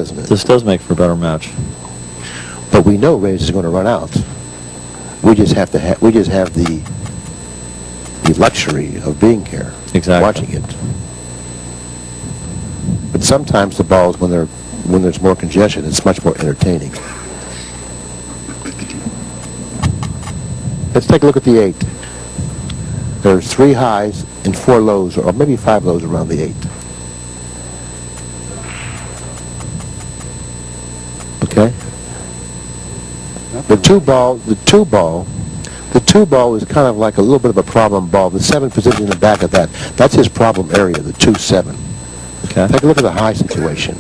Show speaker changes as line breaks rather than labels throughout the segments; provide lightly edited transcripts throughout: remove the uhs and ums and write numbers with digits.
doesn't it?
This does make for a better match.
But we know Reyes is going to run out. We just have to we just have the luxury of being here, watching it. But sometimes the balls, when there's more congestion, it's much more entertaining. Let's take a look at the 8. There's 3 highs and 4 lows, or maybe 5 lows around the 8. Okay. The two ball is kind of like a little bit of a problem ball. The 7 position in the back of that's his problem area, the 2-7.
Okay.
Take a look at the high situation.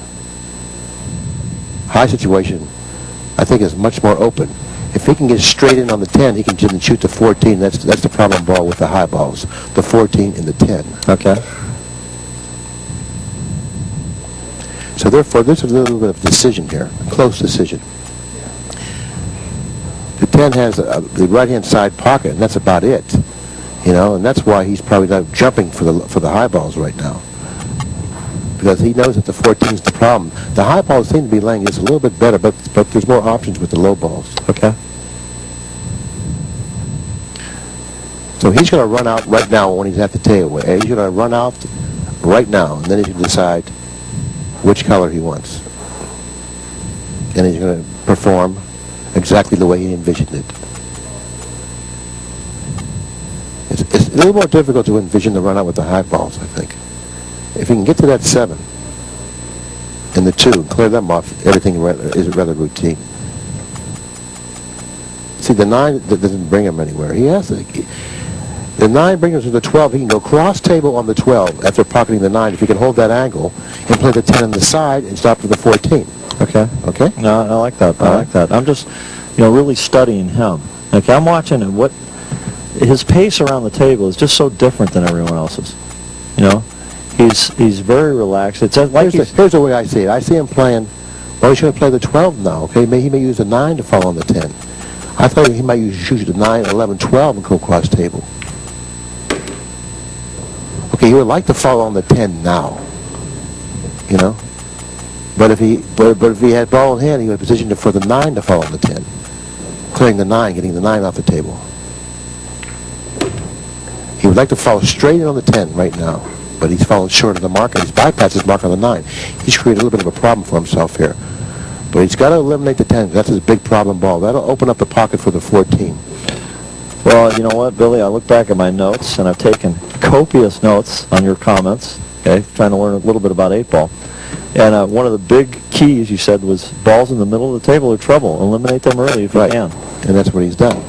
High situation, I think, is much more open. If he can get straight in on the 10, he can shoot the 14. That's the problem ball with the high balls, the 14 and the 10.
Okay.
So therefore, there's a little bit of decision here, a close decision. The 10 has the right-hand side pocket, and that's about it, and that's why he's probably not jumping for the high balls right now, because he knows that the 14 is the problem. The high balls seem to be laying just a little bit better, but there's more options with the low balls.
Okay.
So he's going to run out right now when he's at the table. He's going to run out right now, and then he can decide which color he wants, and he's going to perform exactly the way he envisioned it. It's a little more difficult to envision the run out with the high balls, I think. If he can get to that 7 and the 2 and clear them off, everything is rather routine. See, the 9 doesn't bring him anywhere. He has to. The 9 brings him to the 12. He can go cross table on the 12 after pocketing the 9 if he can hold that angle and play the 10 on the side and stop for the 14.
Okay.
Okay?
No, I like that. I like that. I'm just, really studying him. Okay, I'm watching him. His pace around the table is just so different than everyone else's. He's very relaxed. It's like
here's the way I see it. I see him playing. Well, he's going to play the 12 now. Okay, he may use the 9 to fall on the 10. I thought he might use the 9, 11, 12 and go cross table. Okay, he would like to fall on the 10 now. But if he had ball in hand, he would position it for the 9 to fall on the 10, clearing the 9, getting the 9 off the table. He would like to fall straight in on the 10 right now, but he's fallen short of the mark, and he's bypassed his mark on the 9. He's created a little bit of a problem for himself here. But he's got to eliminate the 10. That's his big problem ball. That'll open up the pocket for the 14.
Well, you know what, Billy? I look back at my notes, and I've taken copious notes on your comments, okay, trying to learn a little bit about 8-ball. And one of the big keys, you said, was balls in the middle of the table are trouble. Eliminate them early if you can.
And that's what he's done.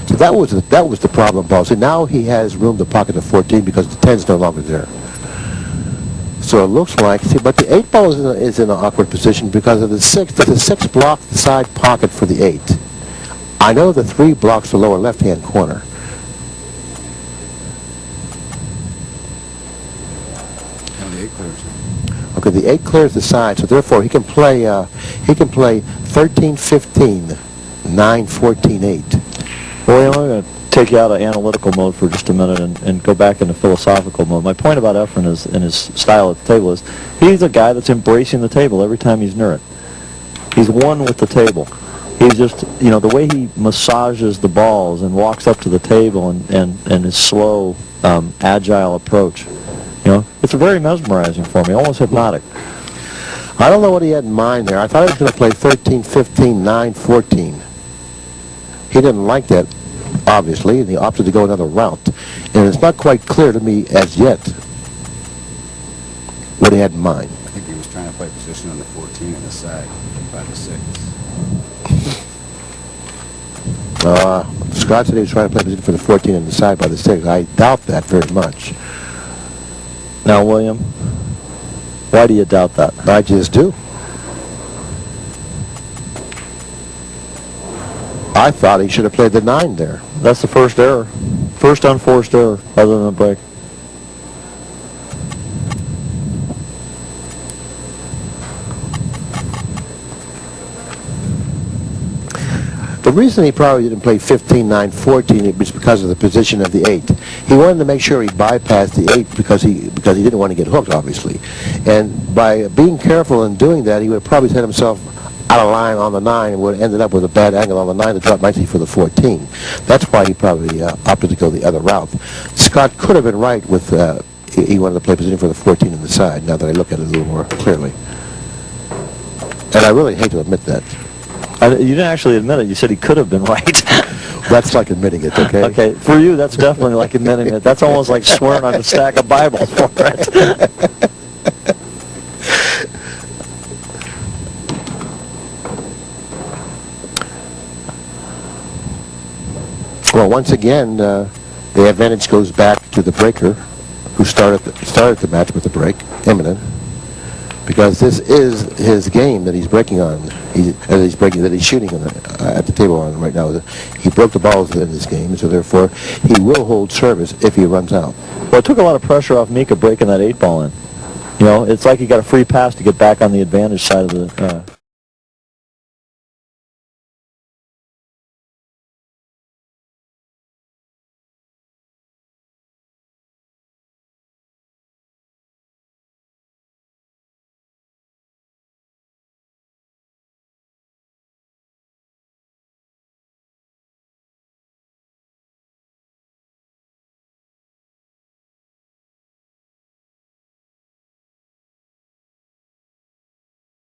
So that was the problem ball. So now he has room to pocket the 14 because the 10's no longer there. So it looks like, but the 8-ball is in an awkward position because of the 6. There's a 6 block the side pocket for the 8. I know the 3 blocks the lower left-hand corner. Okay, the 8 clears the side, so therefore he can play 13, 15, 9, 14, 8.
Well, I'm going to take you out of analytical mode for just a minute and go back into philosophical mode. My point about Efren and his style at the table is he's a guy that's embracing the table every time he's near it. He's one with the table. He's just, the way he massages the balls and walks up to the table and his slow, agile approach. It's very mesmerizing for me, almost hypnotic.
I don't know what he had in mind there. I thought he was going to play 13, 15, 9, 14. He didn't like that, obviously, and he opted to go another route. And it's not quite clear to me as yet what he had in mind.
I think he was trying to play position on the 14 on the side by the 6.
Scott said he was trying to play position for the 14 on the side by the 6. I doubt that very much.
Now, William, why do you doubt that?
I just do. I thought he should have played the 9 there.
That's the first error. First unforced error, other than a break.
The reason he probably didn't play 15-9-14 was because of the position of the 8. He wanted to make sure he bypassed the 8 because he didn't want to get hooked, obviously. And by being careful in doing that, he would have probably set himself out of line on the 9 and would have ended up with a bad angle on the 9 to drop nicely for the 14. That's why he probably opted to go the other route. Scott could have been right with he wanted to play position for the 14 in the side, now that I look at it a little more clearly. And I really hate to admit that.
You didn't actually admit it. You said he could have been right.
That's like admitting it, okay?
Okay, for you, that's definitely like admitting it. That's almost like swearing on a stack of Bibles for it.
Well, once again, the advantage goes back to the breaker, who started the match with the break, imminent, because this is his game that he's breaking on. That he's shooting at the table on right now. He broke the balls in this game, so therefore he will hold service if he runs out.
Well, it took a lot of pressure off Mika breaking that 8 ball in. You know, it's like he got a free pass to get back on the advantage side of the